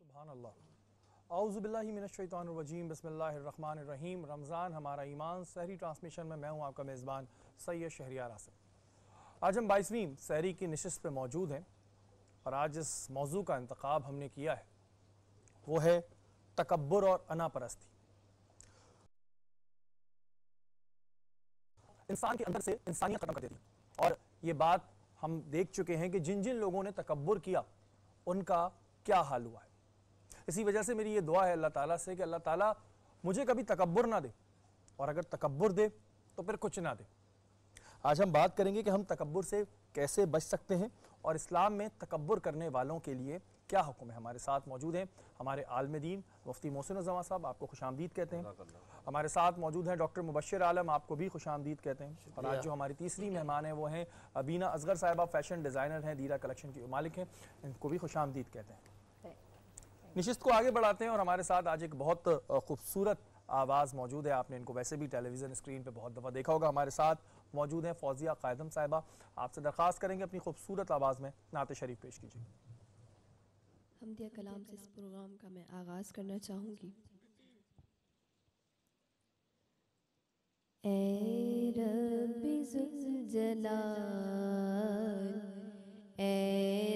सुभान अल्लाह। औज़ु बिल्लाहि मिनश्शैतानिर्रजीम बिस्मिल्लाहिर्रहमानिर्रहीम। रमज़ान हमारा ईमान सहरी ट्रांसमिशन में मैं हूँ आपका मेज़बान सैयद शहरियार आसिफ। आज हम 22वीं सहरी की नशिस्त पे मौजूद हैं और आज जिस मौजू का इंतखाब हमने किया है वो है तकब्बुर और अनापरस्ती। इंसान के अंदर से इंसानियत खत्म कर देती और ये बात हम देख चुके हैं कि जिन जिन लोगों ने तकब्बुर किया उनका क्या हाल हुआ है। इसी वजह से मेरी ये दुआ है अल्लाह ताला से कि अल्लाह ताला मुझे कभी तकब्बुर ना दे और अगर तकब्बुर दे तो फिर कुछ ना दे। आज हम बात करेंगे कि हम तकब्बुर से कैसे बच सकते हैं और इस्लाम में तकब्बुर करने वालों के लिए क्या हुक्म है। हमारे साथ मौजूद हैं हमारे आलिम दीन मुफ्ती मोहसिन उज़्ज़मा साहब, आपको खुशामदीद कहते हैं। हमारे साथ मौजूद हैं डॉक्टर मुबश्शिर आलम, आपको भी खुशामदीद कहते हैं। और आज जो हमारी तीसरी मेहमान है वो हैं अबीना असगर साहिबा, फैशन डिज़ाइनर हैं, दीरा कलेक्शन की मालिक हैं, इनको भी खुशामदीद कहते हैं। नशिस्त को आगे बढ़ाते हैं और हमारे साथ आज एक बहुत खूबसूरत आवाज़ मौजूद है। आपने इनको वैसे भी टेलीविज़न स्क्रीन पे बहुत दफ़ा देखा होगा। हमारे साथ मौजूद हैं फौजिया कायदम साहिबा। आपसे दरख्वास्त करेंगे अपनी खूबसूरत आवाज़ में नात शरीफ पेश कीजिए। हमदिया कलाम से इस प्रोग्राम का मैं आगाज़ करना चाहूँगी। ऐ रब्बी ज़ुल जलाल, ऐ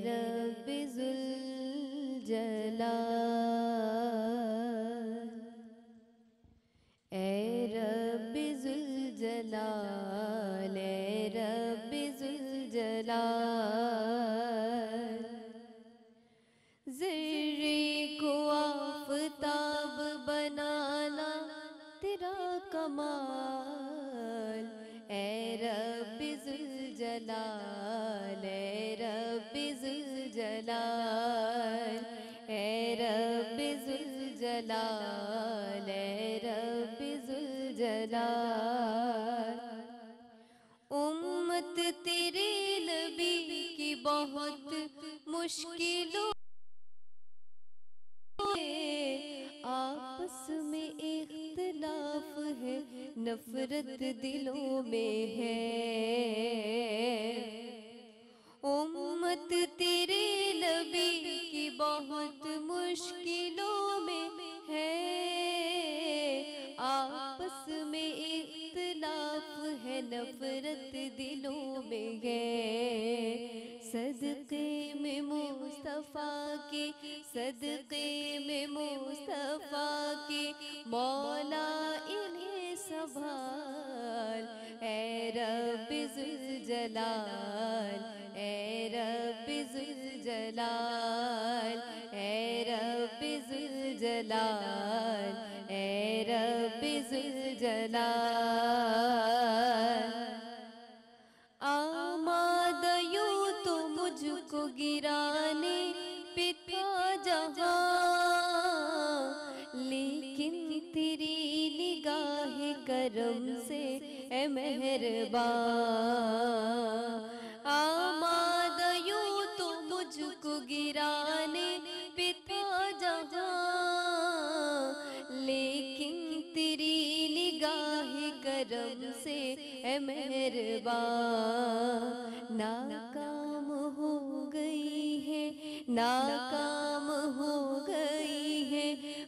रब्बी ज़ुल जलाल, ऐ रब्बी ज़ुल जलाल, ऐ रब्बी ज़ुल जलाल। ज़र्रे को आफ़ताब बनाना तेरा कमाल, ऐ रब्बी ज़ुल जलाल, ऐ रब्बी ज़ुल जलाल, ऐ रब्बी ज़ुल जलाल, ऐ रब्बी ज़ुल जलाल। उम्मत तेरे नबी की बहुत मुश्किलों आपस में इख्तिलाफ है, नफरत दिलों में है। उम्मत तेरे नबी की बहुत मुश्किलों में है, आपस में इख्तिलाफ है, नफरत दिलों में है। सदक़े में मुस्तफ़ा के, सदक़े में मुस्तफ़ा के, मौला इन्हें संभाल, ऐ रब्बी ज़ुल जलाल, ऐ रब्बी ज़ुल जलाल, ऐ रब्बी ज़ुल जलाल, ऐ रब्बी ज़ुल जलाल। आमाद यूं तो मुझको गिराने पे था जहाँ, लेकिन तेरी निगाह करम से ए मेहरबान। आमाद यूं तो मुझको गिराने पे था जहाँ, लेकिन तेरी निगाह करम से ए मेहरबान। नाकाम हो गई है, नाकाम हो गई है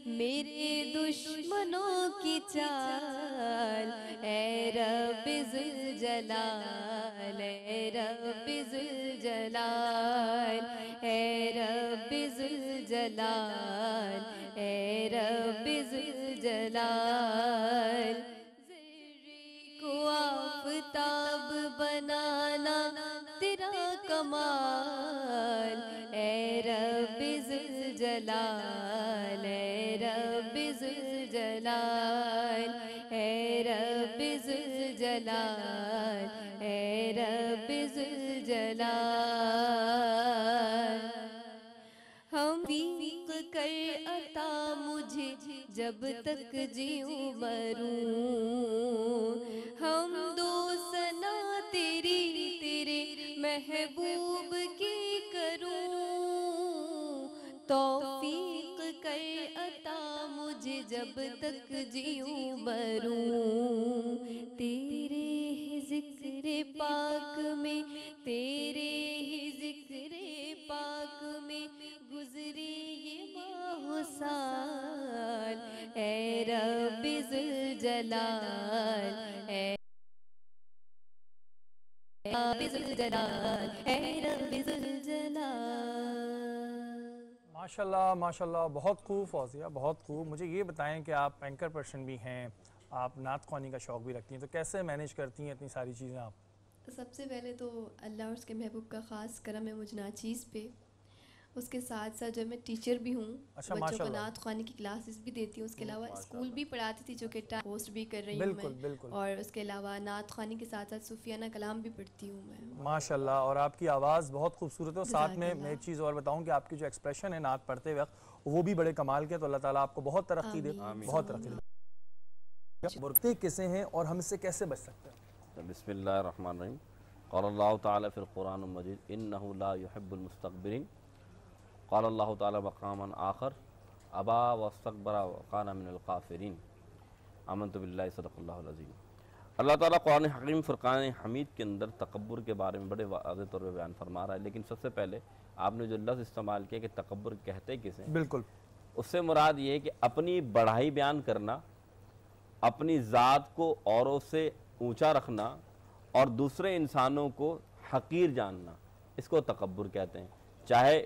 मेरे दुश्मनों की चाल, ऐ रब्बी ज़ुल जलाल, ऐ रब्बी ज़ुल जलाल, ऐ रब्बी ज़ुल जलाल, ऐ रब्बी ज़ुल जलाल। को आफ़ताब बनाना तेरा कमाल, ऐ रब्बी ज़ुल जलाल, ऐ रब्बी ज़ुल जलाल, ऐ रब्बी ज़ुल जलाल, ऐ रब्बी ज़ुल जलाल। हम वीक कर अता मुझे जब तक जीऊं मरूं, हम दो सना तेरी तेरे महबूब की करूं। तौफीक कर अता मुझे जब तक जीऊं मरूं, तेरे ही ज़िक्र पाक में, तेरे ही ज़िक्र पाक में गुज़रे ये माह साल, ऐ रब्बी ज़ुल जलाल, ऐ रब्बी ज़ुल जलाल, ऐ रब्बी ज़ुल जलाल। माशाल्लाह माशाल्लाह, बहुत खूब फौजिया, बहुत खूब। मुझे ये बताएं कि आप एंकर पर्सन भी हैं, आप नात ख़्वानी का शौक़ भी रखती हैं, तो कैसे मैनेज करती हैं इतनी सारी चीज़ें आप? सबसे पहले तो अल्लाह और उसके महबूब का ख़ास करम है मुझ नाचीज़ पे। उसके साथ साथ जो मैं टीचर भी हूँ, अच्छा, बच्चों को माशाल्लाह। नात ख़्वानी की क्लासेस भी देती हूँ। उसके अलावा स्कूल भी पढ़ाती थी, जो कि पोस्ट भी कर रही हूँ बिल्कुल मैं। बिल्कुल, और उसके अलावा नात ख़्वानी के साथ साथ सूफियाना कलाम भी पढ़ती हूँ मैं। माशाल्लाह। और आपकी आवाज़ बहुत खूबसूरत है। और साथ में जज़ाकल्लाह। मैं एक चीज़ और बताऊं कि आपकी जो एक्सप्रेशन है नात पढ़ते वक्त, वो भी बड़े कमाल के। तो अल्लाह ताला आपको बहुत तरक्की दे, आमीन, बहुत तरक्की दे। बुरते किसे हैं और हम इससे कैसे बच सकते हैं? बिस्मिल्लाहिर्रहमानिर्रहीम। क़ाल अल्लाहु ताला फ़िल क़ुरानिल मजीद इन्नहु ला युहिब्बुल मुस्तकबिरीन। क़ाल अल्लाहु ताला मक़ामन आख़र अबा वस्तकबरा व काना मिनल काफ़िरीन। आमन्तु बिल्लाहि सदक़ल्लाहुल अज़ीम। अल्लाह ताला क़ुरान हकीम फ़ुरक़ान हमीद के अंदर तकब्बुर के बारे में बड़े वाज़ेह तौर पर बयान फरमा रहा है। लेकिन सबसे पहले आपने जो लफ्ज़ इस्तेमाल किया कि तकब्बुर कहते किसे, बिल्कुल, उससे मुराद ये है कि अपनी बढ़ाई बयान करना, अपनी ज़ात को औरों से ऊंचा रखना और दूसरे इंसानों को हकीर जानना, इसको तकब्बुर कहते हैं। चाहे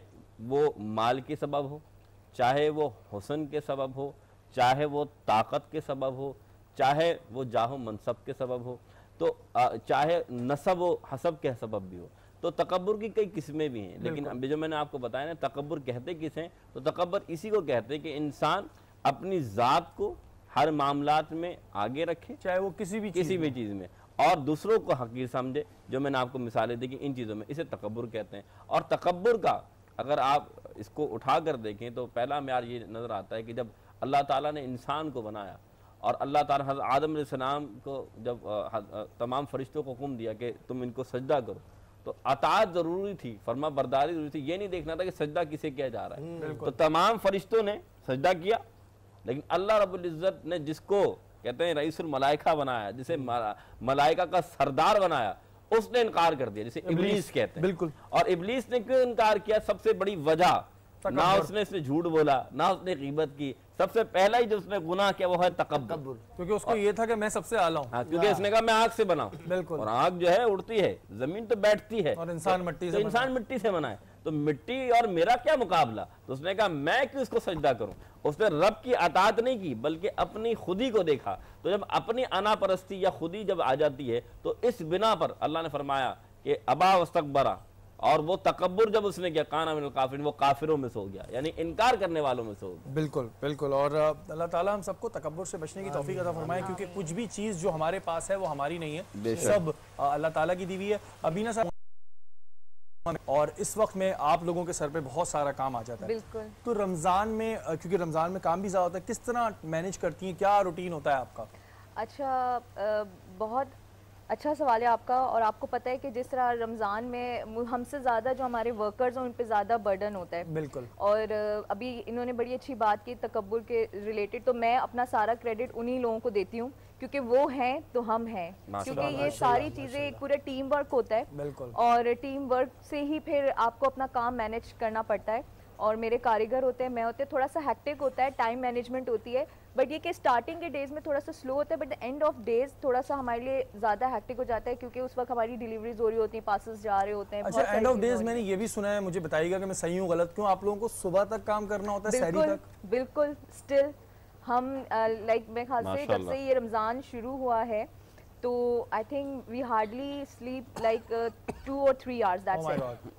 वो माल के सबब हो, चाहे वो हुस्न के सबब हो, चाहे वो ताकत के सबब हो, चाहे वो जाहो मनसब के सबब हो, तो चाहे नसब व हसब के सबब भी हो। तो तकब्बुर की कई किस्में भी हैं, लेकिन अभी जो मैंने आपको बताया ना तकब्बुर कहते किसे हैं, तो तकब्बुर इसी को कहते हैं कि इंसान अपनी ज़ात को हर मामलात में आगे रखे, चाहे वो किसी भी चीज़ में, और दूसरों को हकीर समझे। जो मैंने आपको मिसालें दी कि इन चीज़ों में, इसे तकब्बुर कहते हैं। और तकब्बुर का अगर आप इसको उठा कर देखें तो पहला म्यार ये नज़र आता है कि जब अल्लाह ताला ने इंसान को बनाया और अल्लाह ताला हज़रत आदम अलैहिस्सलाम को जब तमाम फरिश्तों को हुक्म दिया कि तुम इनको सजदा करो, तो अताअत ज़रूरी थी, फरमा बरदारी ज़रूरी थी। ये नहीं देखना था कि सजदा किसे किया जा रहा है। तो तमाम फरिश्तों ने सजदा किया, लेकिन अल्लाह रब्बुल इज़्ज़त ने जिसको कहते हैं रईसुल मलाइका बनाया, जिसे मलाइका का सरदार बनाया, उसने इनकार कर दिया, जिसे इब्लीस कहते हैं। बिल्कुल। और इब्लीस ने क्यों इनकार किया? सबसे बड़ी वजह, ना उसने इसमें झूठ बोला, ना उसने ग़ीबत की, सबसे पहला ही जो उसने गुनाह किया वो है तकब्बुर, क्योंकि उसको ये था कि मैं सबसे आला हूं। क्योंकि उसने कहा मैं आग से बना हूं। बिल्कुल। और आग जो है उड़ती है, जमीन तो बैठती है, और इंसान मिट्टी से, इंसान मिट्टी से बना है, तो मिट्टी और मेरा क्या मुकाबला? तो उसने कहा मैं क्यों इसको सजदा करूं? उसने रब की अताअत नहीं की, बल्कि अपनी खुदी को देखा। तो जब अपनी अना परस्ती या खुदी जब आ जाती है, तो इस बिना पर अल्लाह ने फरमाया कि अबा वस्तकबरा, और वो तकब्बुर जब उसने किया, काना मिनल काफिरीन, वो काफिरों में सो गया, यानी इनकार करने वालों में सो गया। बिल्कुल बिल्कुल। और अल्लाह ताला हम सबको तकब्बुर से बचने की तौफीक अता फरमाए, क्योंकि कुछ भी चीज़ जो हमारे पास है वो हमारी नहीं है, सब अल्लाह ताला की दी हुई है। अबीना साहब, और इस वक्त में आप लोगों के सर पे बहुत सारा काम आ जाता है। बिल्कुल। तो रमज़ान में, क्योंकि रमज़ान में काम भी ज़्यादा होता है, किस तरह मैनेज करती हैं, क्या रूटीन होता है आपका? अच्छा, बहुत अच्छा सवाल है आपका। और आपको पता है कि जिस तरह रमज़ान में हमसे ज़्यादा जो हमारे वर्कर्स हैं उन पे ज़्यादा बर्डन होता है। बिल्कुल। और अभी इन्होंने बड़ी अच्छी बात की तकब्बुर के रिलेटेड, तो मैं अपना सारा क्रेडिट उन्हीं लोगों को देती हूँ, क्योंकि वो हैं तो हम हैं, क्योंकि ये सारी चीज़ें एक पूरा टीम वर्क होता है। बिल्कुल। और टीम वर्क से ही फिर आपको अपना काम मैनेज करना पड़ता है। और मेरे कारीगर होते हैं, मैं होते हैं, थोड़ा सा हैक्टिक होता है, टाइम मैनेजमेंट होती है, बट ये कि स्टार्टिंग के डेज में थोड़ा सा स्लो होता है, but the end of days थोड़ा सा हमारे लिए ज़्यादा हैक्टिक हो जाता है, क्योंकि उस वक्त हमारी डिलीवरीज हो रही होती हैं, पासेस जा रहे होते हैं। अच्छा, एंड ऑफ डेज मैंने ये भी सुना है, मुझे बताइएगा कि मैं सही हूँ गलत क्यों, आप लोगों को सुबह तक काम करना होता है, सहरी तक? बिल्कुल। स्टिल हम लाइक मेरे ख्याल से जब से ये रमज़ान शुरू हुआ है, तो I think we hardly sleep like 2 or 3 hours, that's it.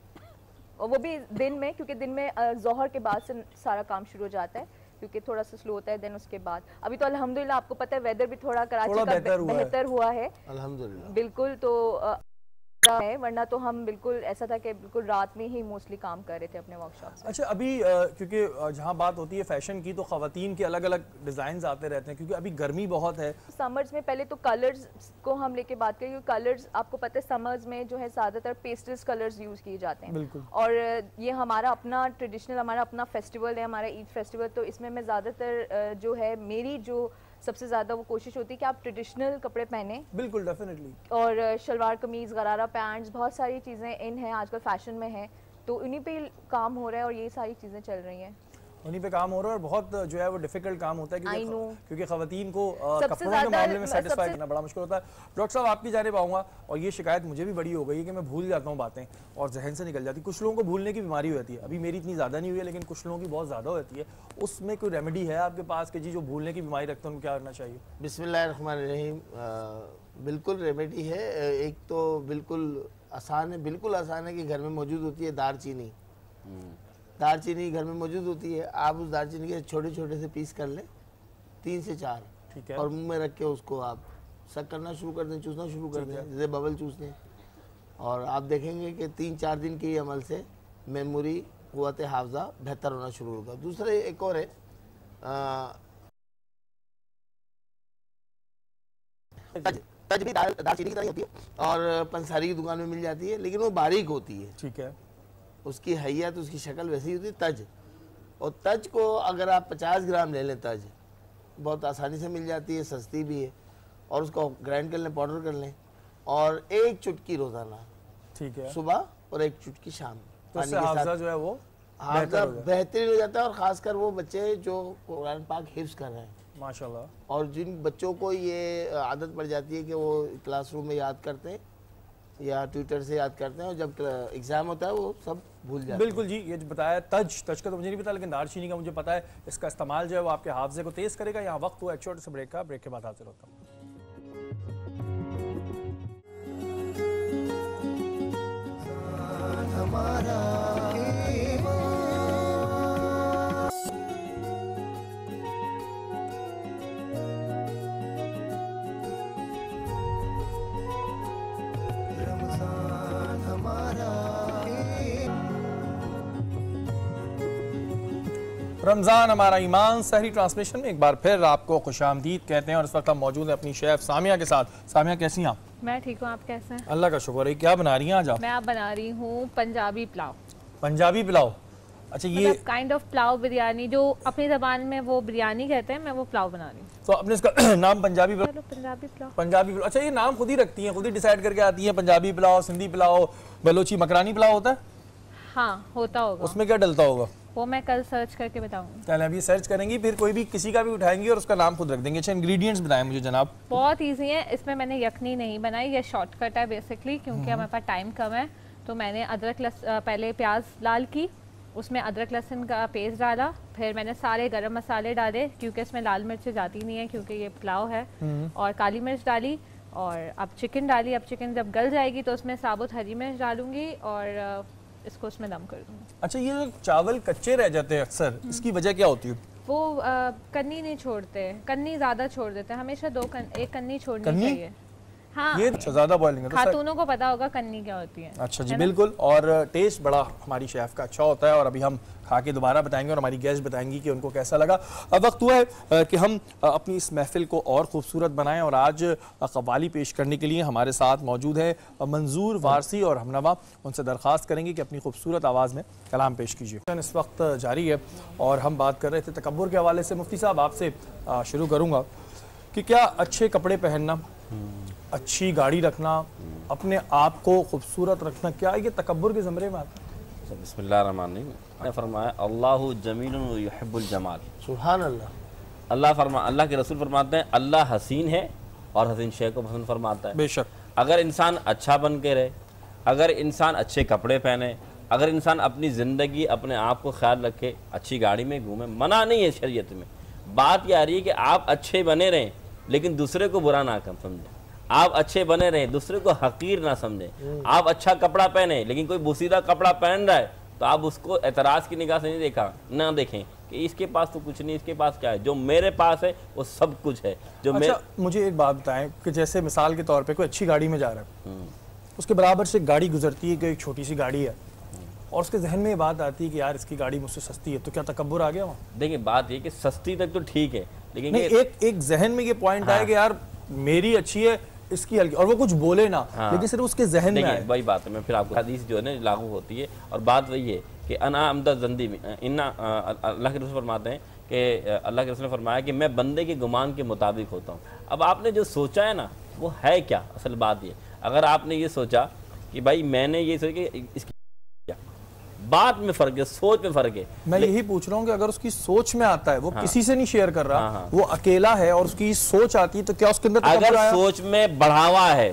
और वो भी दिन में, क्योंकि दिन में ज़ोहर के बाद से सारा काम शुरू हो जाता है, क्योंकि थोड़ा सा स्लो होता है। देन उसके बाद अभी तो अल्हम्दुलिल्लाह आपको पता है वेदर भी थोड़ा कराची का बेहतर हुआ है अल्हम्दुलिल्लाह। बिल्कुल। तो है, वरना तो हम बिल्कुल ऐसा था कि बिल्कुल रात में ही मोस्टली काम कर रहे थे अपने वर्कशॉप। अच्छा, अभी क्योंकि जहाँ बात होती है फैशन की, तो ख़वातीन के अलग अलग डिज़ाइन आते रहते हैं, क्योंकि अभी गर्मी बहुत है। समर्स में पहले तो कलर्स को हम लेके बात करें, क्योंकि कलर्स आपको पता है समर्स में जो है ज़्यादातर पेस्टल्स कलर्स यूज़ किए जाते हैं। बिल्कुल। और ये हमारा अपना ट्रेडिशनल, हमारा अपना फेस्टिवल है, हमारा ईद फेस्टिवल, तो इसमें मैं ज़्यादातर जो है मेरी जो सबसे ज़्यादा वो कोशिश होती है कि आप ट्रेडिशनल कपड़े पहने। बिल्कुल, डेफिनेटली। और शलवार कमीज़, गरारा पैंट्स, बहुत सारी चीज़ें इन हैं, आजकल फैशन में है, तो उन्हीं पे काम हो रहा है और ये सारी चीज़ें चल रही हैं, उन्हीं पे काम हो रहा है। और बहुत जो है वो डिफिकल्ट काम होता है, क्योंकि ख़वातीन को कपड़ों के मामले में सेटिस्फाई करना बड़ा मुश्किल होता है। डॉक्टर साहब, आपकी जानिब आऊँगा, और ये शिकायत मुझे भी बड़ी हो गई है कि मैं भूल जाता हूँ बातें और जहन से निकल जाती। कुछ लोगों को भूलने की बीमारी होती है, अभी मेरी इतनी ज़्यादा नहीं हुई है, लेकिन कुछ लोगों की बहुत ज़्यादा होती है। उसमें कोई रेमेडी है आपके पास कि जी जो भूलने की बीमारी रखते हैं उनको क्या करना चाहिए? बिस्मिल्लाहिर्रहमानिर्रहीम। बिल्कुल रेमेडी है। एक तो बिल्कुल आसान है, बिल्कुल आसान है कि घर में मौजूद होती है दालचीनी। दालचीनी घर में मौजूद होती है, आप उस दालचीनी के छोटे छोटे से पीस कर लें, 3 से 4, ठीक है, और मुंह में रख के उसको आप सक करना शुरू कर दें, चूसना शुरू कर दें, जैसे बबल चूसने। और आप देखेंगे कि 3-4 दिन के अमल से मेमोरी, क़ुव्वत हाफ़ज़ा बेहतर होना शुरू होगा। दूसरे एक और है, तज भी दालचीनी की तरह होती है और पंसारी की दुकान में मिल जाती है, लेकिन वो बारीक होती है। ठीक है। उसकी हैयत, उसकी शक्ल वैसी होती है तज। और तज को अगर आप 50 ग्राम ले लें, तज बहुत आसानी से मिल जाती है, सस्ती भी है, और उसको ग्राइंड कर लें, पाउडर कर लें, और 1 चुटकी रोज़ाना, ठीक है, सुबह, और 1 चुटकी शाम, तो उससे हाफ़ज़ा जो है वो हाफ़ज़ा बेहतरीन हो जाता है। और ख़ासकर वो बच्चे जो कुरान पाक हिफ्ज़ कर रहे हैं, माशाल्लाह। और जिन बच्चों को ये आदत पड़ जाती है कि वो क्लासरूम में याद करते हैं या ट्विटर से याद करते हैं और जब एग्ज़ाम होता है वो सब भूल जाते हैं। बिल्कुल जी, ये जो बताया तज का तो मुझे नहीं पता, लेकिन दारचीनी का मुझे पता है। इसका इस्तेमाल जो है वो आपके हाफजे को तेज़ करेगा। यहाँ वक्त हुआ एक छोटे से ब्रेक का, ब्रेक के बाद हाजिर होता हूँ। रमज़ान हमारा ईमान सहरी ट्रांसमिशन में एक बार फिर आपको खुशामदीद कहते हैं। और इस वक्त हम मौजूद हैं अपनी शेफ सामिया के साथ। सामिया कैसी हैं आप? मैं ठीक हूँ, आप कैसे हैं? अल्लाह का शुक्र है। क्या बना रही हैं आज आप? मैं आप बना रही हूँ पंजाबी पुलाव। पंजाबी पुलाव? अच्छा, ये काइंड ऑफ पुलाव बिरयानी, जो अपनी ज़बान में वो बिरयानी कहते हैं, मैं वो पुलाव बना रही हूँ। तो आपने इसका नाम पंजाबी पुलाव? पंजाबी पुलाव। पंजाबी पुलाव, अच्छा ये नाम खुद ही रखती हैं, खुद ही डिसाइड करके आती हैं? पंजाबी पुलाव, सिंधी पुलाव, बलोची मकरानी पुलाव होता है? हाँ होता होगा। उसमें क्या डलता होगा? वो मैं कल सर्च करके बताऊंगी। चलें अभी सर्च करेंगी, फिर कोई भी किसी का भी उठाएंगे और उसका नाम खुद रख देंगे। अच्छा इंग्रेडिएंट्स बताएं मुझे जनाब। बहुत इजी है, इसमें मैंने यखनी नहीं बनाई, ये शॉर्टकट है बेसिकली, क्योंकि हमारे पास टाइम कम है। तो मैंने पहले प्याज लाल की, उसमें अदरक लहसुन का पेस्ट डाला, फिर मैंने सारे गरम मसाले डाले, क्योंकि इसमें लाल मिर्च जाती नहीं है क्योंकि ये पुलाव है, और काली मिर्च डाली, और अब चिकन डाली। अब चिकन जब गल जाएगी तो उसमें साबुत हरी मिर्च डालूंगी और इसको उसमें दम कर दूंगी। अच्छा, ये जो चावल कच्चे रह जाते हैं अक्सर, इसकी वजह क्या होती है? वो कन्नी नहीं छोड़ते, कन्नी ज़्यादा छोड़ देते हैं। हमेशा एक कन्नी छोड़नी चाहिए। हाँ, ये ज़्यादा बॉइलिंग है तो खातूनों को पता होगा कन्नी क्या होती है। अच्छा जी, बिल्कुल। और टेस्ट बड़ा हमारी शेफ का अच्छा होता है, और अभी हम खा के दोबारा बताएंगे और हमारी गेस्ट बताएंगी कि उनको कैसा लगा। अब वक्त हुआ है कि हम अपनी इस महफिल को और खूबसूरत बनाएं, और आज कव्वाली पेश करने के लिए हमारे साथ मौजूद है मंजूर वारसी और हमनवा। उनसे दरख्वास्त करेंगे कि अपनी खूबसूरत आवाज़ में कलाम पेश कीजिए। इस वक्त जारी है और हम बात कर रहे थे तकब्बुर के हवाले से। मुफ्ती साहब आपसे शुरू करूँगा कि क्या अच्छे कपड़े पहनना, अच्छी गाड़ी रखना, अपने आप को खूबसूरत रखना, क्या ये तकब्बुर के ज़मरे में आता है? बिस्मिल्लाहिर्रहमानिर्रहीम ने फरमाया अल्लाहु जमीलुन व युहिब्बुल जमाल। सुभान अल्लाह। अल्लाह के रसूल फरमाते हैं अल्लाह हसीन है और हसीन शे को पसंद फरमाता है। बेशक। अगर इंसान अच्छा बन के रहे, अगर इंसान अच्छे कपड़े पहने, अगर इंसान अपनी ज़िंदगी अपने आप को ख्याल रखे, अच्छी गाड़ी में घूमे, मना नहीं है शरीयत में। बात यह आ रही है कि आप अच्छे बने रहें लेकिन दूसरे को बुरा ना कम समझें। आप अच्छे बने रहें, दूसरे को हकीर ना समझें। आप अच्छा कपड़ा पहने लेकिन कोई बोसीदा कपड़ा पहन रहा है तो आप उसको एतराज़ की निगाह से नहीं ना देखें कि इसके पास तो कुछ नहीं, इसके पास क्या है। जो मेरे पास है वो सब कुछ है। जो अच्छा, मुझे एक बात बताएं कि जैसे मिसाल के तौर पे कोई अच्छी गाड़ी में जा रहा है, उसके बराबर से गाड़ी गुजरती है कि एक छोटी सी गाड़ी है, और उसके जहन में ये बात आती है कि यार इसकी गाड़ी मुझसे सस्ती है, तो क्या तकब्बुर आ गया वहाँ? देखिए बात ये कि सस्ती तक तो ठीक है, लेकिन एक जहन में ये पॉइंट आया कि यार मेरी अच्छी है, इसकी हल्की, और वो कुछ बोले ना, लेकिन सिर्फ उसके जहन में आए। वही बात है, मैं फिर आपको हदीस जो है ना लागू होती है, और बात वही है कि अना अमदा जंदी में इन्ना अल्लाह के रसूल फरमाते हैं कि अल्लाह के रसूल ने फरमाया कि मैं बंदे के गुमान के मुताबिक होता हूँ। अब आपने जो सोचा है ना वो है क्या, असल बात ये, अगर आपने ये सोचा कि भाई मैंने ये सोचा कि इसकी बात में फर्क है, सोच में फर्क है। मैं यही पूछ रहा हूँ कि अगर उसकी सोच में आता है, वो किसी से नहीं शेयर कर रहा, वो अकेला है और उसकी सोच आती है, तो क्या उसके अंदर अगर सोच में बढ़ावा है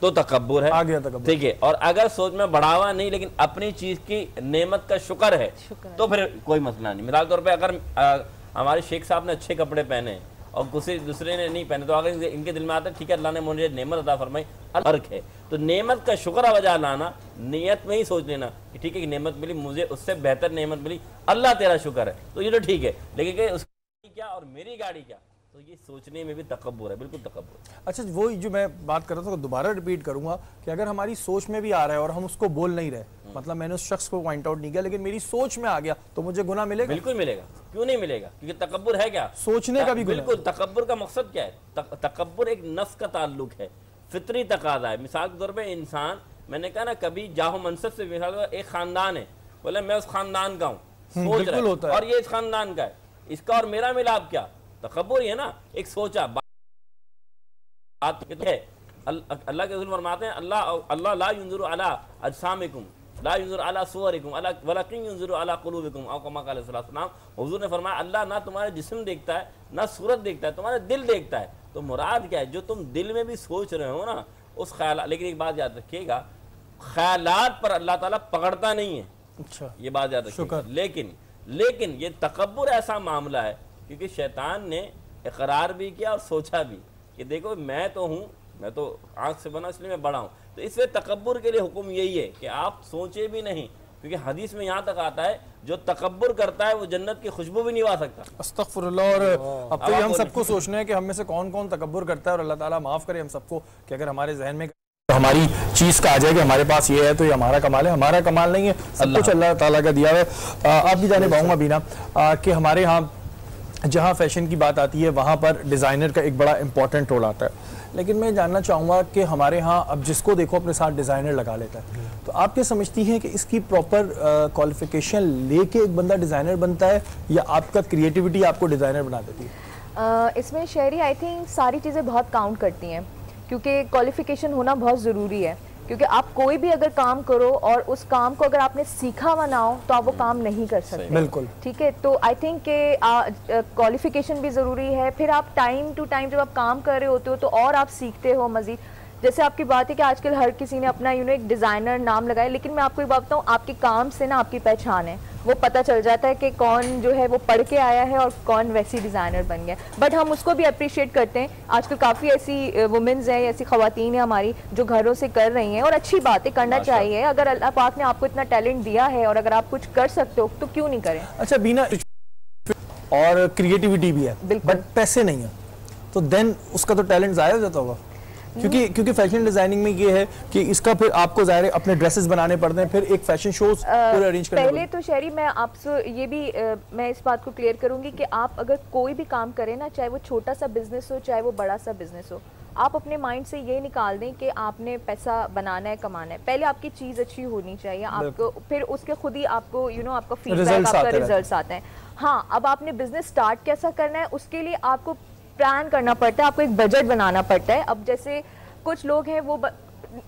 तो तकब्बुर है, आ गया तकब्बुर, ठीक है। और अगर सोच में बढ़ावा नहीं लेकिन अपनी चीज की नेमत का शुक्र है तो फिर कोई मसला नहीं। मिसाल तौर पर अगर हमारे शेख साहब ने अच्छे कपड़े पहने और किसी दूसरे ने नहीं पहने, तो अगर इनके दिल में आता है ठीक है अल्लाह ने मुझे नेमत अता फरमाई, फर्क है। तो नेमत का शुक्र वजह लाना, नियत में ही सोच लेना कि ठीक है कि नेमत मिली, मुझे उससे बेहतर नेमत मिली, अल्लाह तेरा शुक्र है, तो ये तो ठीक है। लेकिन उसकी क्या और मेरी गाड़ी क्या, तो ये सोचने में भी तकब्बुर है, बिल्कुल तकब्बुर। अच्छा, वो जो मैं बात कर रहा था दोबारा रिपीट करूंगा कि अगर हमारी सोच में भी आ रहा है और हम उसको बोल नहीं रहे, मतलब मैंने उस शख्स को पॉइंट आउट नहीं किया लेकिन मेरी सोच में आ गया, तो मुझे गुनाह मिलेगा? बिल्कुल मिलेगा, क्यों नहीं मिलेगा, क्योंकि तकब्बुर है क्या, सोचने का भी गुनाह। बिल्कुल, तकब्बुर का मकसद क्या है? तकब्बुर एक नफ्स का ताल्लुक है, फितरी तकाजा है। मिसाल के तौर पर इंसान, मैंने कहा ना कभी जाहो मनसब से, मिसाल एक खानदान है, बोले मैं उस खानदान का हूँ, सोच रहा है, और ये इस खानदान का है, इसका और मेरा मिलाप क्या, तकब्बुर है ना, एक सोचा बात है। अल्लाह के रसूल फरमाते हैं अल्लाह ला युंज़ुरु अला अजसामिकुम ला युंज़ुरु अला सुवरिकुम वलाकिन युंज़ुरु अला कुलूबिकुम, औ कमा क़ाल सल्लल्लाहु अलैहि वसल्लम। हुज़ूर ने फरमाया अल्लाह ना तुम्हारे जिस्म देखता है ना सूरत देखता है, तुम्हारा दिल देखता है। तो मुराद क्या है, जो तुम दिल में भी सोच रहे हो ना उस ख्याल। लेकिन एक बात याद रखिएगा, ख्यालात पर अल्लाह ताला पकड़ता नहीं है। अच्छा, ये बात याद रखिएगा। लेकिन ये तकब्बुर ऐसा मामला है क्योंकि शैतान ने इकरार भी किया और सोचा भी कि देखो मैं तो हूँ, मैं तो आंख से बना इसलिए मैं बड़ा हूँ। तो इसमें तकब्बुर के लिए हुक्म यही है कि आप सोचे भी नहीं, क्योंकि हदीस में यहाँ तक आता है जो तकब्बुर करता है वो जन्नत की खुशबू भी नहीं पा सकता। अस्तगफुरुल्लाह। और अब तो ये हम सबको सोचना है कि हम में से कौन कौन तकब्बुर करता है, और अल्लाह ताला माफ़ करे हम सबको कि अगर हमारे जहन में हमारी चीज़ का आ जाए कि हमारे पास ये है तो ये हमारा कमाल है। हमारा कमाल नहीं है, सब कुछ अल्लाह ताला का दिया है। आप भी जाने पाऊँगा बीना कि हमारे यहाँ जहाँ फैशन की बात आती है वहाँ पर डिज़ाइनर का एक बड़ा इंपॉर्टेंट रोल आता है। लेकिन मैं जानना चाहूँगा कि हमारे यहाँ अब जिसको देखो अपने साथ डिज़ाइनर लगा लेता है, तो आप क्या समझती हैं कि इसकी प्रॉपर क्वालिफिकेशन लेके एक बंदा डिज़ाइनर बनता है या आपका क्रिएटिविटी आपको डिज़ाइनर बना देती है? इसमें शहरी आई थिंक सारी चीज़ें बहुत काउंट करती हैं, क्योंकि क्वालिफिकेशन होना बहुत ज़रूरी है। क्योंकि आप कोई भी अगर काम करो और उस काम को अगर आपने सीखा हुआ ना हो तो आप वो काम नहीं कर सकते। बिल्कुल ठीक है। तो आई थिंक के क्वालिफिकेशन भी ज़रूरी है। फिर आप टाइम टू टाइम जब आप काम कर रहे होते हो तो और आप सीखते हो मज़ीद। जैसे आपकी बात है कि आजकल हर किसी ने अपना एक डिज़ाइनर नाम लगाया, लेकिन मैं आपको ये बात बताऊँ, आपके काम से ना आपकी पहचान है, वो पता चल जाता है कि कौन जो है वो पढ़ के आया है और कौन वैसी डिज़ाइनर बन गया। बट हम उसको भी अप्रिशिएट करते हैं। आजकल काफ़ी ऐसी वुमेन्स हैं, ऐसी ख़वातीन हैं हमारी जो घरों से कर रही हैं, और अच्छी बात है, करना चाहिए। अगर अल्लाह पाक ने आपको इतना टैलेंट दिया है और अगर आप कुछ कर सकते हो तो क्यों नहीं करें। अच्छा बीना, और क्रिएटिविटी भी है बट पैसे नहीं है, तो देन उसका तो टैलेंट ज़ाया हो जाता होगा। क्योंकि फैशन डिजाइनिंग में ये है कि इसका फिर आपको ज़ाहिर अपने ड्रेसेस बनाने पड़ते हैं, फिर एक फैशन शोज पूरे अरेंज करने पहले तो शहरी मैं आपसे ये भी मैं इस बात को क्लियर करूंगी कि आप अगर कोई भी काम करें ना, चाहे वो छोटा सा बिजनेस हो चाहे वो बड़ा सा बिजनेस हो, आप अपने माइंड से ये निकाल दें कि आपने पैसा बनाना है, कमाना है। पहले आपकी चीज़ अच्छी होनी चाहिए, आपको फिर उसके खुद ही आपको आपका फीडबैक, आपका रिजल्ट्स आते हैं। हाँ, अब आपने बिजनेस स्टार्ट कैसा करना है उसके लिए आपको प्लान करना पड़ता है, आपको एक बजट बनाना पड़ता है। अब जैसे कुछ लोग हैं वो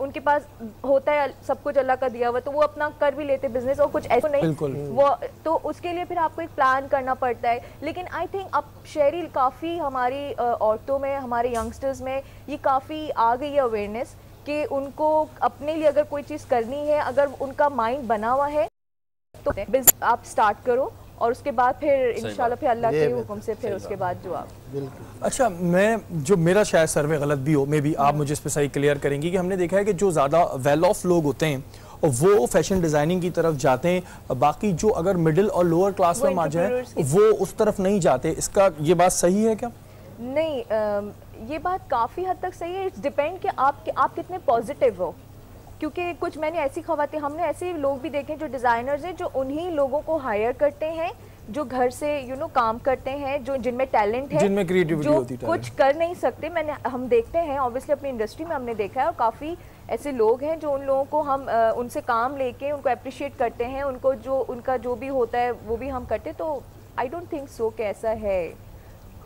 उनके पास होता है सब कुछ अल्लाह का दिया हुआ, तो वो अपना कर भी लेते बिजनेस, और कुछ ऐसा नहीं वो, तो उसके लिए फिर आपको एक प्लान करना पड़ता है। लेकिन आई थिंक अब शहरी काफ़ी हमारी औरतों में, हमारे यंगस्टर्स में ये काफ़ी आ गई है अवेयरनेस कि उनको अपने लिए अगर कोई चीज़ करनी है, अगर उनका माइंड बना हुआ है तो आप स्टार्ट करो, और उसके बाद फिर इंशाल्लाह फिर अल्लाह के हुक्म से फिर उसके बाद जो आप। अच्छा, मैं जो मेरा शायद सर्वे गलत भी हो, मे बी आप मुझे इस पर सही क्लियर करेंगी कि हमने देखा है कि जो ज़्यादा वेल ऑफ लोग होते हैं वो फैशन डिज़ाइनिंग की तरफ जाते हैं, बाकी जो अगर मिडिल और लोअर क्लास में आ जाए वो उस तरफ नहीं जाते। इसका ये बात सही है क्या? नहीं, ये बात काफ़ी हद तक सही है। इट्स डिपेंड कि आप कितने पॉजिटिव हो, क्योंकि कुछ मैंने ऐसी खवातीन, हमने ऐसे लोग भी देखे जो डिज़ाइनर्स हैं जो उन्हीं लोगों को हायर करते हैं जो घर से काम करते हैं, जो जिनमें टैलेंट है, जिनमें क्रिएटिविटी होती है, कुछ कर नहीं सकते। हम देखते हैं ऑब्वियसली अपनी इंडस्ट्री में हमने देखा है, और काफ़ी ऐसे लोग हैं जो उन लोगों को हम उनसे काम लेके उनको अप्रिशिएट करते हैं, उनको जो उनका जो भी होता है वो भी हम करते। तो आई डोंट थिंक सो कि ऐसा है,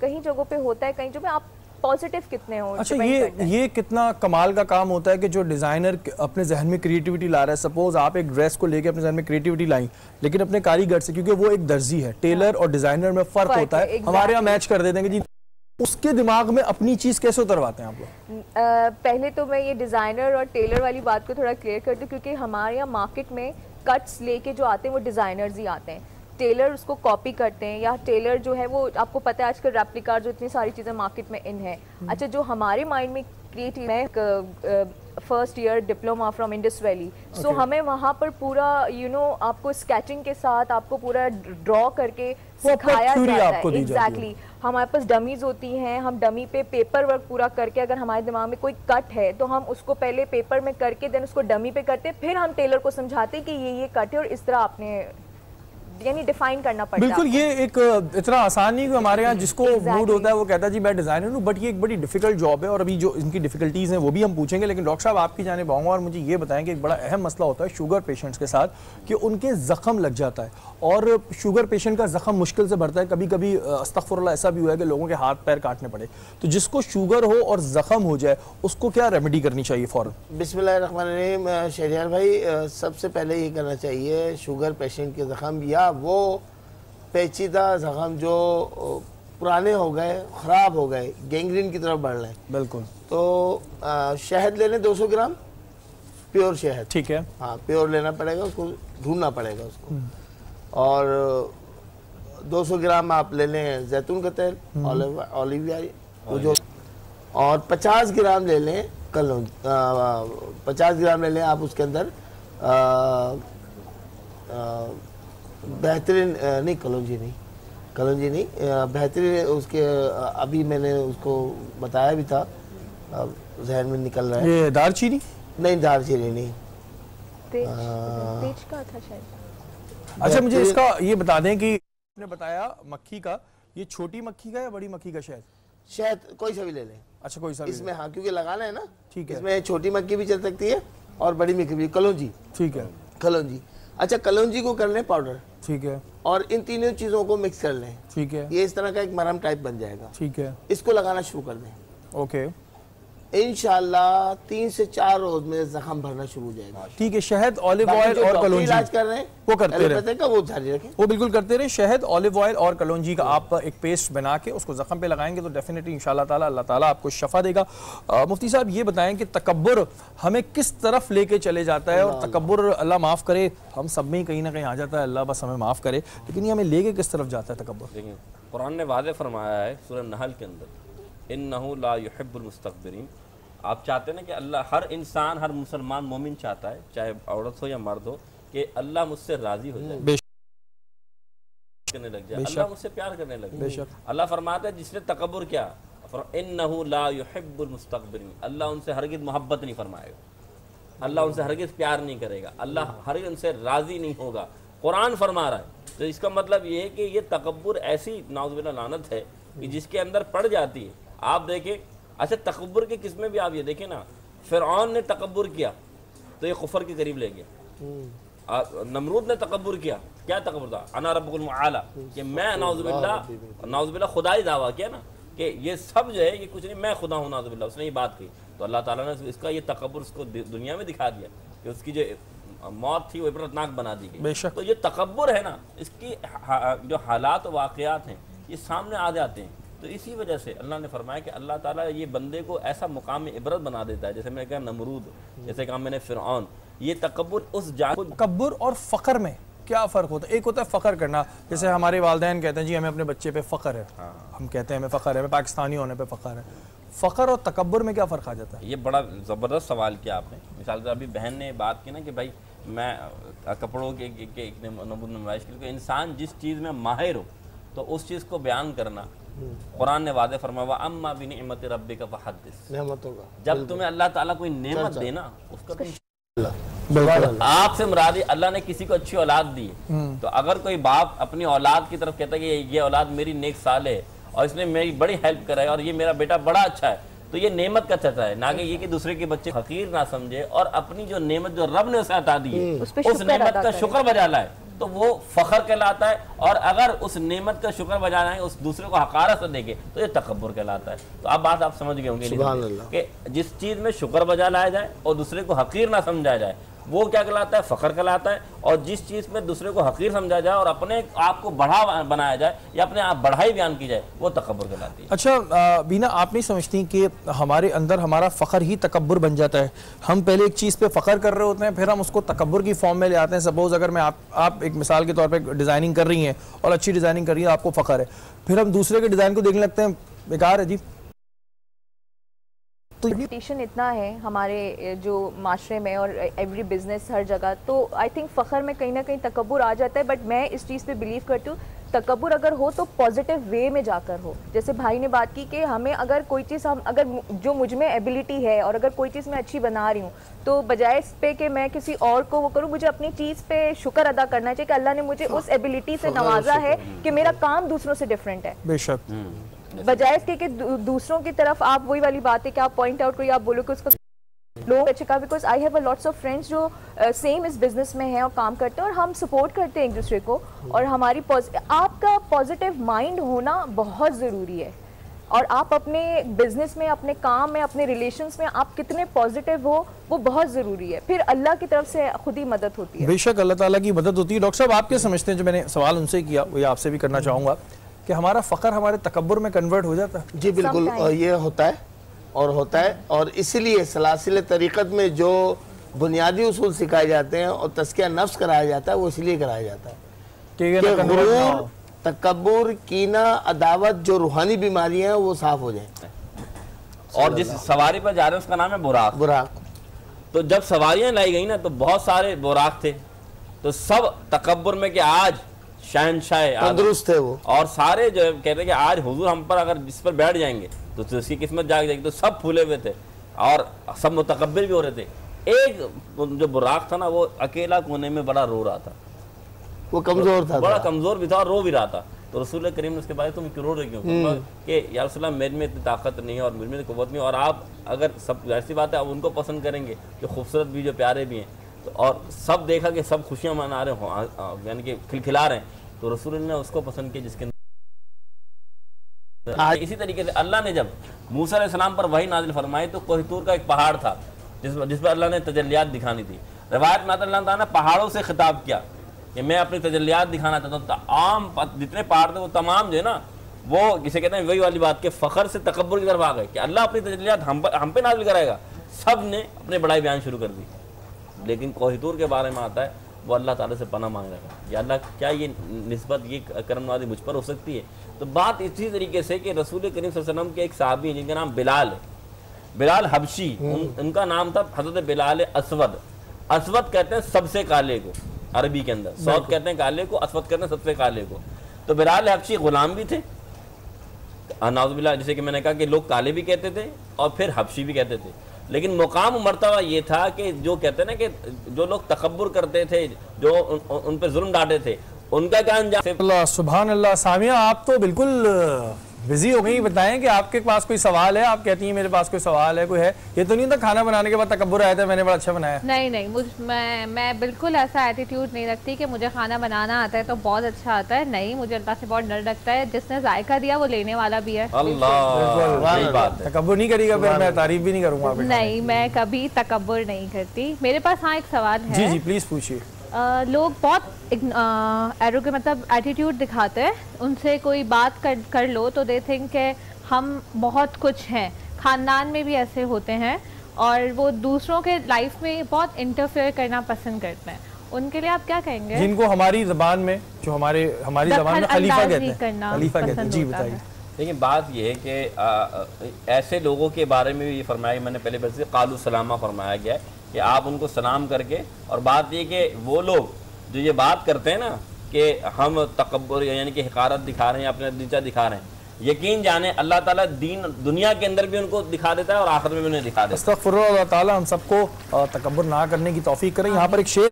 कहीं जगहों पे होता है, कहीं जगह पे आप पॉजिटिव कितने हो। अच्छा, ये कितना कमाल का काम होता है कि जो डिज़ाइनर अपने जहन में क्रिएटिविटी ला रहा है। सपोज आप एक ड्रेस को लेके अपने जहन में क्रिएटिविटी लाई, लेकिन अपने कारीगर से, क्योंकि वो एक दर्जी है, टेलर और डिज़ाइनर में फ़र्क होता है, हमारे यहाँ मैच कर देते हैं जी, उसके दिमाग में अपनी चीज़ कैसे उतरवाते हैं आप लोग? पहले तो मैं ये डिज़ाइनर और टेलर वाली बात को थोड़ा क्लियर करती हूँ, क्योंकि हमारे यहाँ मार्केट में कट्स लेके जो आते हैं वो डिज़ाइनर्स ही आते हैं, टेलर उसको कॉपी करते हैं, या टेलर जो है वो आपको पता है आजकल रेप्लिका जो इतनी सारी चीज़ें मार्केट में इन है। अच्छा, जो हमारे माइंड में क्रिएटिव है, first year diploma from Indus valley, so हमें वहाँ पर पूरा आपको स्केचिंग के साथ आपको पूरा ड्रॉ करके सिखाया जाता है। एग्जैक्टली, हमारे पास डमीज होती हैं, हम डमी पे पेपर वर्क पूरा करके, अगर हमारे दिमाग में कोई कट है तो हम उसको पहले पेपर में करके देन उसको डमी पे करते, फिर हम टेलर को समझाते कि ये कट है और इस तरह आपने यानी डिफाइन करना पड़ता है। बिल्कुल, ये एक इतना आसान नहीं कि हमारे यहाँ जिसको मूड होता है वो कहता है जी मैं डिज़ाइनर हूँ, बट ये एक बड़ी डिफिकल्ट जॉब है, और अभी जो इनकी डिफिकल्टीज़ हैं वो भी हम पूछेंगे। लेकिन डॉक्टर साहब आपकी जानिब आऊँगा और मुझे ये बताएं कि एक बड़ा अहम मसला होता है शुगर पेशेंट्स के साथ कि उनके ज़ख़म लग जाता है, और शुगर पेशेंट का ज़ख़म मुश्किल से भरता है। कभी कभी अस्तग़फुरुल्लाह ऐसा भी हुआ है कि लोगों के हाथ पैर काटने पड़े। तो जिसको शुगर हो और ज़ख़म हो जाए उसको क्या रेमेडी करनी चाहिए फ़ौरन? बिस्मिल्लाहिर्रहमानिर्रहीम। शहरियार भाई, सबसे पहले ये करना चाहिए, शुगर पेशेंट के ज़ख़म या वो पेचीदा ज़ख़म जो पुराने हो गए, ख़राब हो गए, गैंग्रीन की तरफ बढ़ रहे हैं, बिल्कुल, तो शहद ले लें 200 ग्राम प्योर शहद। ठीक है, हाँ प्योर लेना पड़ेगा, उसको ढूंढना पड़ेगा उसको। और 200 ग्राम आप ले लें जैतून का तेल, ऑलिव ऑयल वो जो, और 50 ग्राम ले लें कलौंजी, 50 ग्राम ले लें आप उसके अंदर बेहतरीन नहीं कलौंजी नहीं, बेहतरीन उसके, अभी मैंने उसको बताया भी था, जहन में निकल रहा है। ये दालचीनी नहीं, दालचीनी नहीं, तेज का था शायद। अच्छा मुझे इसका ये बता दें कि आपने बताया मक्खी का, ये छोटी मक्खी का या बड़ी मक्खी का शहद? शहद कोई सा भी ले लें। अच्छा कोई सा भी इसमें, हाँ क्योंकि लगाना है ना, ठीक है, इसमें छोटी मक्खी भी चल सकती है और बड़ी मक्खी भी। कलौंजी, ठीक है, कलौंजी। अच्छा कलौंजी को कर लें पाउडर, ठीक है, और इन तीनों चीज़ों को मिक्स कर लें, ठीक है, ये इस तरह का एक मरहम टाइप बन जाएगा। ठीक है, इसको लगाना शुरू कर दें, ओके, इंशाल्लाह 3 से 4 रोज में जख्म भरना शुरू हो जाएगा। ठीक है। शहद, ऑलिव ऑयल और कलौंजी इलाज कर रहे हैं वो करते रहे, एलोपैथी का वो जारी रखें, वो बिल्कुल करते रहे। शहद, ऑलिव ऑयल और कलौंजी का आप एक पेस्ट बना के उसको जख्म पे लगाएंगे तो डेफिनेटली इंशाल्लाह ताला अल्लाह ताला आपको शफा देगा। मुफ्ती साहब ये बताएं कि तकब्बुर हमें किस तरफ लेके चले जाता है, और तकब्बुर अल्लाह माफ़ करे हम सब में ही कहीं ना कहीं आ जाता है, अल्लाह बस हमें माफ़ करे, लेकिन ये हमें लेके किस तरफ जाता है तकब्बुर? देखिए कुरान ने वाज़ेह फरमाया है सूरह नहल के अंदर, इन्नहु ला युहिब्बुल मुस्तकबिरीन। आप चाहते हैं ना कि अल्लाह, हर इंसान, हर मुसलमान मोमिन चाहता है, चाहे औरत हो या मर्द हो, कि अल्लाह मुझसे राज़ी हो जाए, करने लग जाए, अल्लाह मुझसे प्यार करने लग जाए। अल्लाह फरमाता है जिसने तकब्बुर किया, इन्नहु ला युहिब्बुल मुस्तकबिरीन, अल्लाह उनसे हरगिज़ मोहब्बत नहीं फरमाएगा, अल्लाह उनसे हरगिज़ प्यार नहीं करेगा, अल्लाह हरगिज़ उनसे राज़ी नहीं होगा। कुरान फरमा रहा है। तो इसका मतलब ये है कि ये तकब्बुर ऐसी नाउज़ुबिल्लाह लानत है कि जिसके अंदर पड़ जाती है। आप देखें, अच्छा तकब्बुर की किस्में भी आप ये देखें ना, फ़िरऔन ने तकब्बुर किया तो ये कुफर के करीब ले गया। नमरूद ने तकब्बुर किया, क्या तकब्बुर था? अना रब्बुकुल आला, कि मैं नाउज़ुबिल्लाह खुदाई दावा किया ना कि ये सब जो है ये कुछ नहीं, मैं खुदा हूँ, नाउज़ुबिल्लाह उसने ये बात की। तो अल्लाह ताला ने इसका ये तकब्बुर उसको दुनिया में दिखा दिया कि उसकी जो मौत थी वो इबरतनाक बना दी गई। तो ये तकब्बुर है ना, इसकी जो हालात और वाक़यात हैं ये सामने आ जाते हैं। तो इसी वजह से अल्लाह ने फरमाया कि अल्लाह ताला ये बंदे को ऐसा मुकाम में इबरत बना देता है, जैसे मैंने कहा नमरूद, जैसे कहा मैंने फ़िरऔन, ये तकब्बुर उस तकब्बुर और फ़ख्र में क्या फ़र्क होता है? एक होता है फ़ख्र करना, जैसे हमारे वालिदैन कहते हैं जी हमें अपने बच्चे पे फ़ख्र है, हम कहते हैं हमें फ़ख्र है, हमें पाकिस्तानी होने पे फ़ख्र है। फ़ख्र और तकब्बुर में क्या फ़र्क आ जाता है? ये बड़ा ज़बरदस्त सवाल किया आपने। मिसाल अभी बहन ने बात की ना कि भाई मैं कपड़ों के नुमाइश के लिए, इंसान जिस चीज़ में माहिर हो तो उस चीज़ को बयान करना, कुरान ने वादे फरमाया अम्मा बिनिअमति रब्बिका फहद्दिस, नेमतों का, जब तुम्हें अल्लाह ताला कोई नेमत देना उसका आपसे मुराद अल्लाह ने किसी को अच्छी औलाद दी है, तो अगर कोई बाप अपनी औलाद की तरफ कहता है कि ये औलाद मेरी नेक साल है और इसने मेरी बड़ी हेल्प करा है और ये मेरा बेटा बड़ा अच्छा है, तो ये नेमत का चर्चा है, ना कि ये कि दूसरे के बच्चे हकीर ना समझे और अपनी जो नेमत जो रब ने उसे अता दी है उस नेमत का शुक्र बजा लाए, तो वो फख्र कहलाता है। और अगर उस नेमत का शुक्र बजा लाए, उस दूसरे को हकारत से देखे, तो ये तकब्बुर कहलाता है। तो अब बात आप समझ गए होंगे कि जिस चीज़ में शुक्र बजा लाया जाए और दूसरे को हकीर ना समझाया जाए वो क्या कहलाता है? फ़ख्र कहलाता है। और जिस चीज़ में दूसरे को हकीर समझा जाए और अपने आप को बढ़ा बनाया जाए या अपने आप बढ़ाई बयान की जाए, वो तकब्बुर कहलाती है। अच्छा बीना, आप नहीं समझती कि हमारे अंदर हमारा फ़ख्र ही तकब्बुर बन जाता है? हम पहले एक चीज़ पे फ़ख्र कर रहे होते हैं, फिर हम उसको तकब्बुर की फॉर्म में ले आते हैं। सपोज़ अगर मैं आप एक मिसाल के तौर पर डिज़ाइनिंग कर रही हैं और अच्छी डिज़ाइनिंग कर रही है, आपको फ़ख्र है, फिर हम दूसरे के डिज़ाइन को देखने लगते हैं बेकार है जी। कंपटीशन इतना है हमारे जो माशरे में और एवरी बिजनेस हर जगह, तो आई थिंक फ़ख्र में कहीं ना कहीं तकब्बुर आ जाता है। बट मैं इस चीज़ पे बिलीव करती हूँ तकब्बुर अगर हो तो पॉजिटिव वे में जाकर हो। जैसे भाई ने बात की कि हमें अगर कोई चीज़, हम अगर जो मुझ में एबिलिटी है और अगर कोई चीज़ मैं अच्छी बना रही हूँ, तो बजाय इस पे कि मैं किसी और को वो करूँ, मुझे अपनी चीज़ पे शुक्र अदा करना चाहिए कि अल्लाह ने मुझे उस एबिलिटी से नवाजा है कि मेरा काम दूसरों से डिफरेंट है। बेशक, बजाय इसके कि दूसरों की तरफ आप वही वाली बात है कि आप पॉइंट आउट करिए, आप बोलो कि उसका लोग अच्छे का, because I have a lots of friends जो सेम इस बिजनेस में हैं और काम करते हैं और हम सपोर्ट करते हैं एक दूसरे को। और हमारी आपका पॉजिटिव माइंड होना बहुत ज़रूरी है। और आप अपने बिजनेस में, अपने काम में, अपने रिलेशंस में आप कितने पॉजिटिव हो वो बहुत ज़रूरी है। फिर अल्लाह की तरफ से खुद ही मदद होती है। बेशक अल्लाह ताला की मदद होती है। डॉक्टर साहब आप क्या समझते हैं, जो मैंने सवाल उनसे किया वो आपसे भी करना चाहूँगा कि हमारा फ़ख्र हमारे तकब्बुर में कन्वर्ट हो जाता है? जी बिल्कुल, ये होता है और इसीलिए सलासिल तरीक़त में जो बुनियादी उसूल सिखाए जाते हैं और तज़किया नफ्स कराया जाता है वो इसलिए कराया जाता है कि गुरूर, तकब्बुर, कीना, अदावत, जो रूहानी बीमारियां हैं वो साफ हो जाएं। और जिस सवारी पर जा रहे हैं उसका नाम है बुराक। बुराक। तो जब सवारियां लाई गई ना तो बहुत सारे बुराक थे, तो सब तकब्बुर में कि आज शहनशाह तंदुरुस्त थे वो, और सारे जो कहते हैं कि आज हुजूर हम पर अगर जिस पर बैठ जाएंगे तो उसकी किस्मत जाग जाएगी। तो सब फूले हुए थे और सब मुतकब्बिर भी हो रहे थे। एक जो बुराक था ना वो अकेला कोने में बड़ा रो रहा था, वो कमजोर था, बड़ा कमजोर भी था और रो भी रहा था। तो रसूल करीम ने उसके बाद तुम क्यों रो रहे क्यों? कि या रसूल मेरे में इतनी ताकत नहीं है और मेरे में कुव्वत नहीं, और आप अगर सब ऐसी बात है आप उनको पसंद करेंगे जो खूबसूरत भी जो प्यारे भी हैं, तो और सब देखा कि सब खुशियाँ मना रहे हो यानी कि खिलखिला रहे हैं, तो रसूल ने उसको पसंद किया जिसके इसी तरीके से अल्लाह ने जब मूसा अलैहिस्सलाम पर वही नाजिल फरमाई तो कोहितूर का एक पहाड़ था जिस पर अल्लाह ने तजल्लियात दिखानी थी। रवायत में अल्लाह ताला ने पहाड़ों से खिताब किया कि मैं अपनी तजल्लियात दिखाना चाहता हूँ। तो आम जितने पहाड़ थे वो तमाम जो है ना वो किसे कहते हैं वही वाली बात के फ़ख्र से तकब्बुर की तरफ आ गए कि अल्लाह अपनी तजल्लियात हम पे नाजिल कराएगा। सब ने अपने बड़ाई बयान शुरू कर दी। लेकिन कोहितूर के बारे में आता है वो अल्लाह ताला से पनाह मांग रहा है, या अल्लाह क्या ये निस्बत ये करमनवाज़ी मुझ पर हो सकती है? तो बात इसी तरीके से कि रसूल करीम सल्लल्लाहु अलैहि वसल्लम के एक साहबी हैं जिनका नाम बिलाल है, बिलाल हबशी, उनका नाम था हज़रत बिलाल असवद। असवद कहते हैं सबसे काले को अरबी के अंदर, सौद कहते हैं काले को, असवद कहते हैं सबसे काले को। तो बिलाल हबशी गुलाम भी थे, नाउज़ुबिल्लाह, जैसे कि मैंने कहा कि लोग काले भी कहते थे और फिर हबशी भी कहते थे। लेकिन मुकाम मर्तबा ये था कि जो कहते हैं ना कि जो लोग तकब्बुर करते थे, जो उन पे जुल्म डांटे थे, उनका क्या अंजाम। सुभान अल्लाह। सामिया आप तो बिल्कुल बिजी हो गई, बताएं कि आपके पास कोई सवाल है? आप कहती हैं मेरे पास कोई सवाल है, कोई है? ये तो नहीं था खाना बनाने के बाद तकब्बुर आया था मैंने बड़ा अच्छा बनाया? नहीं, मैं बिल्कुल ऐसा एटीट्यूड नहीं रखती कि मुझे खाना बनाना आता है तो बहुत अच्छा आता है। नहीं, मुझे अल्लाह से बहुत डर लगता है, जिसने जायका दिया वो लेने वाला भी है। अल्लाह तकब्बुर नहीं करेगा फिर मैं तारीफ भी नहीं करूँगा। नहीं, मैं कभी तकब्बुर नहीं करती। मेरे पास हाँ एक सवाल है। जी जी प्लीज पूछिए। लोग बहुत एरोगेंट मतलब एटीट्यूड दिखाते हैं, उनसे कोई बात कर लो तो दे थिंक कि हम बहुत कुछ हैं। ख़ानदान में भी ऐसे होते हैं और वो दूसरों के लाइफ में बहुत इंटरफेयर करना पसंद करते हैं। उनके लिए आप क्या कहेंगे? जिनको हमारी ज़बान में जो हमारी ज़बान में खलीफा कहते हैं, खलीफा कहते हैं। जी बताइए। देखिए बात यह है कि ऐसे लोगों के बारे में भी ये फरमाया, मैंने पहले बस कालू सलामा फरमाया गया है कि आप उनको सलाम करके, और बात ये कि वो लोग जो ये बात करते हैं ना कि हम तकब्बुर यानी कि हिकारत दिखा रहे हैं, अपना नीचा दिखा रहे हैं, यकीन जाने अल्लाह ताला दीन दुनिया के अंदर भी उनको दिखा देता है और आखिर में भी उन्हें दिखा देता है। अस्तग़फिरुल्लाह, अल्लाह ताला हम सबको तकब्बुर ना करने की तौफीक करें। यहाँ पर एक शेर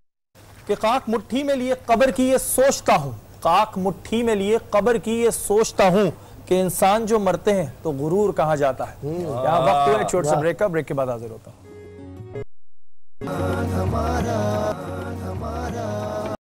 कि काक मुट्ठी में लिए कब्र की ये सोचता हूँ, काक मुट्ठी में लिए कब्र की ये सोचता हूँ कि इंसान जो मरते हैं तो गुरूर कहाँ जाता है। यहाँ वक्त हुआ एक छोटा सा ब्रेक का, ब्रेक के बाद हाजिर होता हूँ।